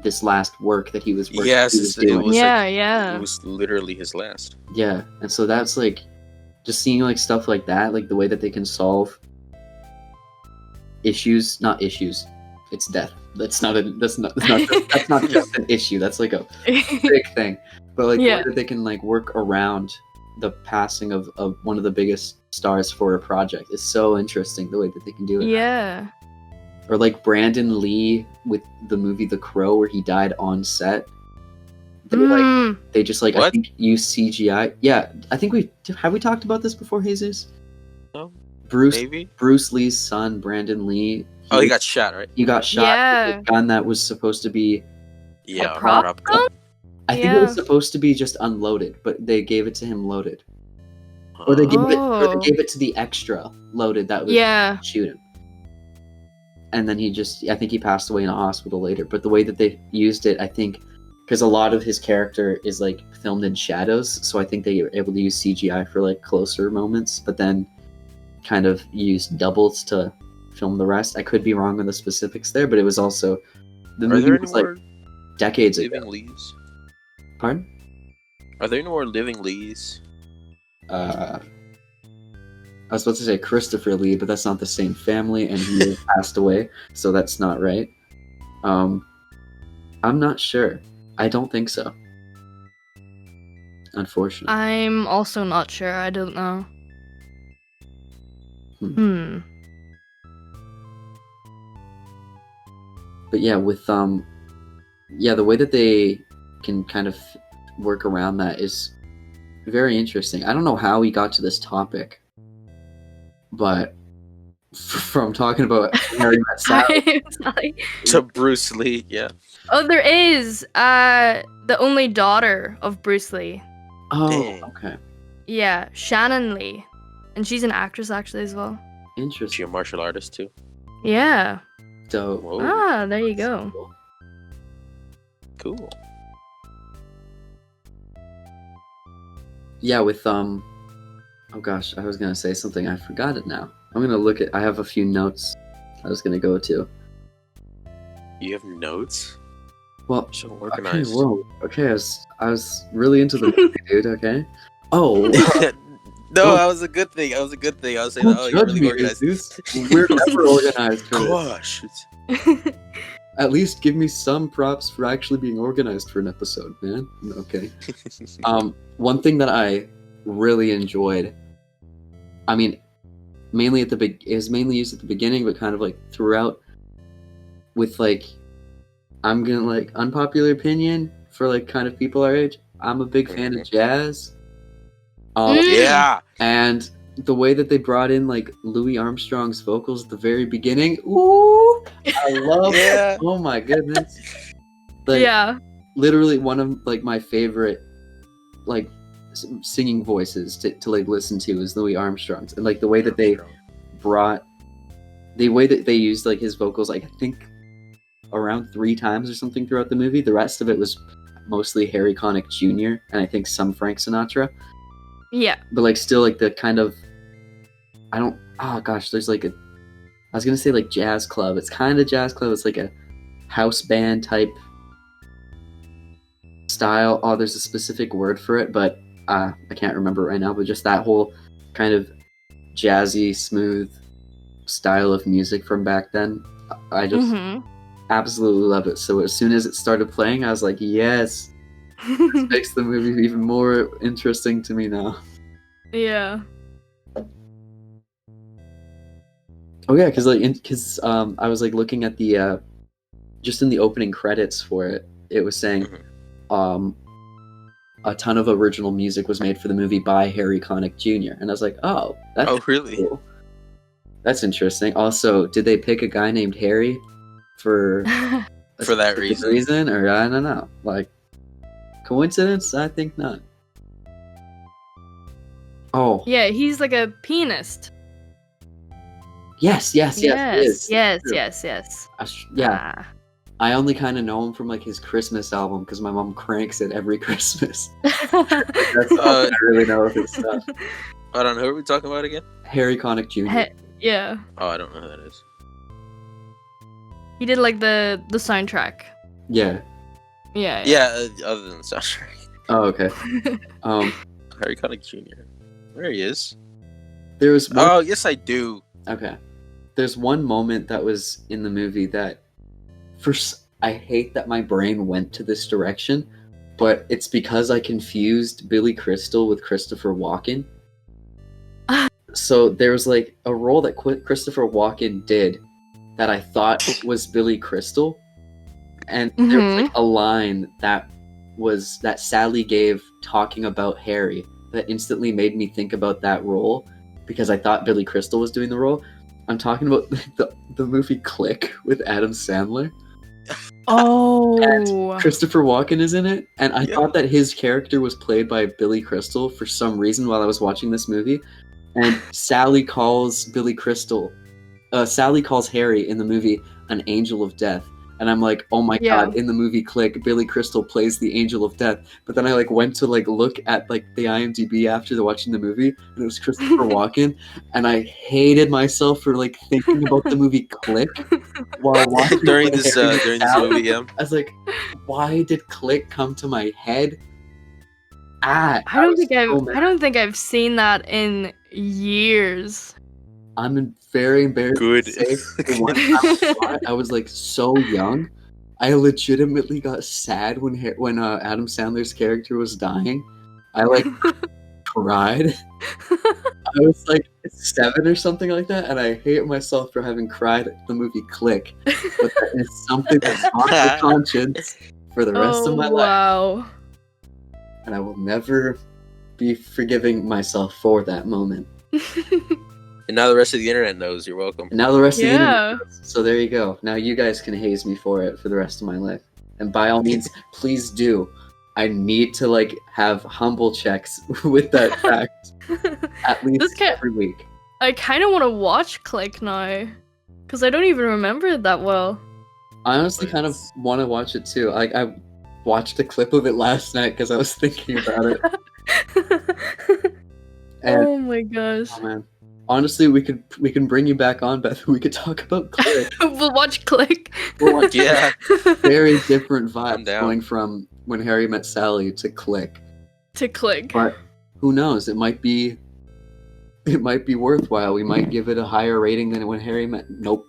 this last work that he was doing. It was literally his last. Yeah, and so that's like just seeing like stuff like that, like the way that they can solve not issues. It's death. That's not just an issue. That's like a big thing. But like the way that they can like work around the passing of one of the biggest stars for a project is so interesting, the way that they can do it. Yeah. Or like Brandon Lee with the movie The Crow, where he died on set. They just like, I think use CGI. Yeah, I think we talked about this before, Jesus? No. Bruce Lee's son, Brandon Lee. He got shot, right? He got shot with a gun that was supposed to be a prop gun? I think it was supposed to be just unloaded, but they gave it to him loaded. Or they gave it to the extra loaded that would shoot him. And then I think he passed away in a hospital later. But the way that they used it, I think, because a lot of his character is like filmed in shadows, so I think they were able to use CGI for like closer moments, but then kind of used doubles to film the rest. I could be wrong on the specifics there, but it was also the movie was like decades ago. Lees? Pardon? Are there any more living Lees? I was supposed to say Christopher Lee, but that's not the same family, and he passed away, so that's not right. I'm not sure. I don't think so. Unfortunately. I'm also not sure. I don't know. But yeah, with the way that they can kind of work around that is very interesting. I don't know how we got to this topic, but from talking about Harry Met Sally to Bruce Lee, Oh, there is the only daughter of Bruce Lee. Oh, dang. Okay. Yeah, Shannon Lee, and she's an actress actually as well. Interesting. Is she a martial artist too? Yeah. Dope. Ah, there you go. Cool. Yeah, with oh gosh, I was gonna say something, I forgot it now. I'm gonna look at. I have a few notes I was gonna go to. You have notes? Well, so organized. Okay, I was really into the movie, dude. Okay. Oh. No, that was a good thing. I was saying, you're really organized. We're never organized for Gosh. this. At least give me some props for actually being organized for an episode, man. Okay. One thing that I really enjoyed, I mean, mainly is mainly used at the beginning, but kind of like throughout, with like I'm gonna like unpopular opinion for like kind of people our age. I'm a big fan of jazz. Yeah. And the way that they brought in like Louis Armstrong's vocals at the very beginning, ooh, I love Yeah. it. Oh my goodness. Like, Yeah. literally one of like my favorite like singing voices to like listen to is Louis Armstrong's, and like the way that they brought the way that they used like his vocals, like I think around 3 times or something throughout the movie. The rest of it was mostly Harry Connick Jr. and I think some Frank Sinatra. Yeah. But like still like the kind of there's like I was gonna say like jazz club. It's kind of jazz club. It's like a house band type style. Oh, there's a specific word for it, but I can't remember right now. But just that whole kind of jazzy, smooth style of music from back then. I just absolutely love it. So as soon as it started playing, I was like, yes, this makes the movie even more interesting to me now. Yeah. Oh yeah, because I was like looking at the just in the opening credits for it, it was saying a ton of original music was made for the movie by Harry Connick Jr. And I was like, oh, that's really cool. That's interesting. Also, did they pick a guy named Harry for for that reason? Or I don't know. Like, coincidence? I think not. Oh. Yeah, he's like a pianist. Yes. He is. Yes. Yeah. Ah. I only kind of know him from like his Christmas album because my mom cranks it every Christmas. That's all I really know of his stuff. I don't know. Who are we talking about again? Harry Connick Jr. Yeah. Oh, I don't know who that is. He did like the soundtrack. Yeah. Yeah. Other than the soundtrack. Oh, okay. Harry Connick Jr. There he is. There was one... Oh, yes, I do. Okay. There's one moment that was in the movie that I hate that my brain went to this direction, but it's because I confused Billy Crystal with Christopher Walken. So there was like a role that Christopher Walken did that I thought was Billy Crystal, and there was like a line that Sally gave talking about Harry that instantly made me think about that role because I thought Billy Crystal was doing the role. I'm talking about the movie Click with Adam Sandler. Oh. And Christopher Walken is in it, and I thought that his character was played by Billy Crystal for some reason while I was watching this movie. And Sally calls Harry in the movie an angel of death. And I'm like, oh my god, in the movie Click, Billy Crystal plays the angel of death. But then I like went to like look at like the IMDb after watching the movie, and it was Christopher Walken, and I hated myself for like thinking about the movie Click while watching during this movie. Yeah. I was like, why did Click come to my head? I don't think I've seen that in years. I'm very embarrassed. Good. To say, when I was like so young, I legitimately got sad when Adam Sandler's character was dying. I like cried. I was like 7 or something like that, and I hate myself for having cried at the movie Click. But that is something that's on my conscience for the rest of my life. Wow. And I will never be forgiving myself for that moment. And now the rest of the internet knows. You're welcome. And now the rest of the internet knows. So there you go. Now you guys can haze me for it for the rest of my life. And by all means, please do. I need to like have humble checks with that fact at least every week. I kind of want to watch Click now because I don't even remember it that well. I honestly kind of want to watch it too. I watched a clip of it last night because I was thinking about it. And, oh my gosh! Oh man. Honestly, we can bring you back on, Beth. We could talk about Click. We'll watch Click. Very different vibes going from When Harry Met Sally to Click. But who knows? It might be worthwhile. We might give it a higher rating than When Harry Met. Nope.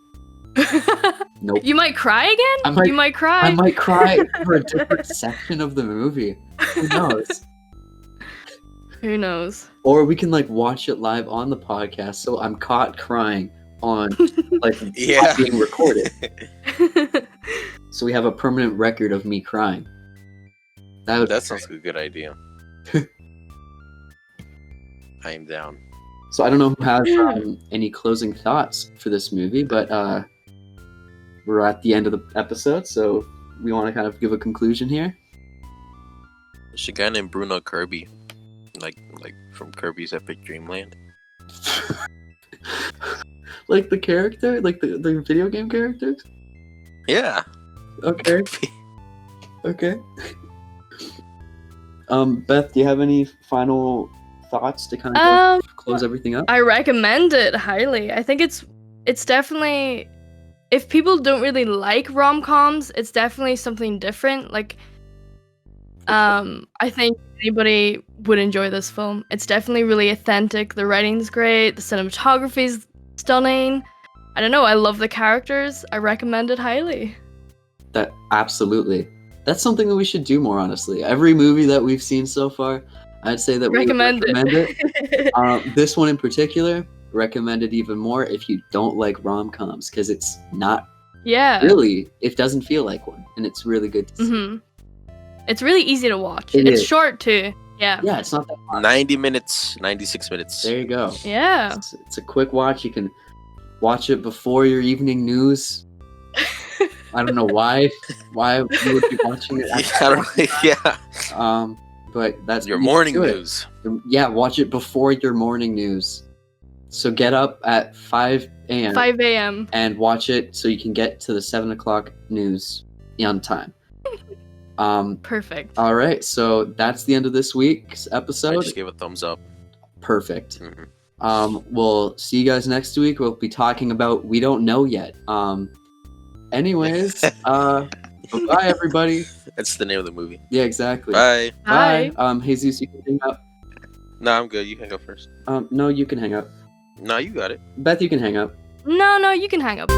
You might cry again? You might cry. I might cry for a different section of the movie. Who knows? Who knows? Or we can like watch it live on the podcast, so I'm caught crying on like being recorded. so we have a permanent record of me crying. That sounds like a good idea. I am down. So I don't know who has any closing thoughts for this movie, but we're at the end of the episode, so we want to kind of give a conclusion here. There's a guy named Bruno Kirby, like from Kirby's Epic Dream Land. Like the character? Like the video game characters? Yeah. Okay. Okay. Beth, do you have any final thoughts to kind of close everything up? I recommend it highly. I think it's definitely, if people don't really like rom-coms, it's definitely something different. Like, I think anybody would enjoy this film. It's definitely really authentic. The writing's great. The cinematography's stunning. I don't know. I love the characters. I recommend it highly. That absolutely. That's something that we should do more, honestly. Every movie that we've seen so far, I'd say that we recommend it. This one in particular, recommend it even more if you don't like rom-coms, because it's not really, it doesn't feel like one, and it's really good to see. It's really easy to watch. It's short too. Yeah, it's not that long. 90 minutes, 96 minutes. There you go. Yeah. It's a quick watch. You can watch it before your evening news. I don't know why you would be watching it. But that's your morning news. Yeah, watch it before your morning news. So get up at 5 a.m. 5 a.m. and watch it so you can get to the 7 o'clock news on time. Perfect. All right, so that's the end of this week's episode. I just gave a thumbs up. Perfect. We'll see you guys next week. We'll be talking about We Don't Know Yet. Anyways, bye everybody. That's the name of the movie. Yeah, exactly. Bye. Bye. Jesus, you can hang up. No, I'm good. You can go first. No, you can hang up. No, you got it. Beth, you can hang up. No, you can hang up.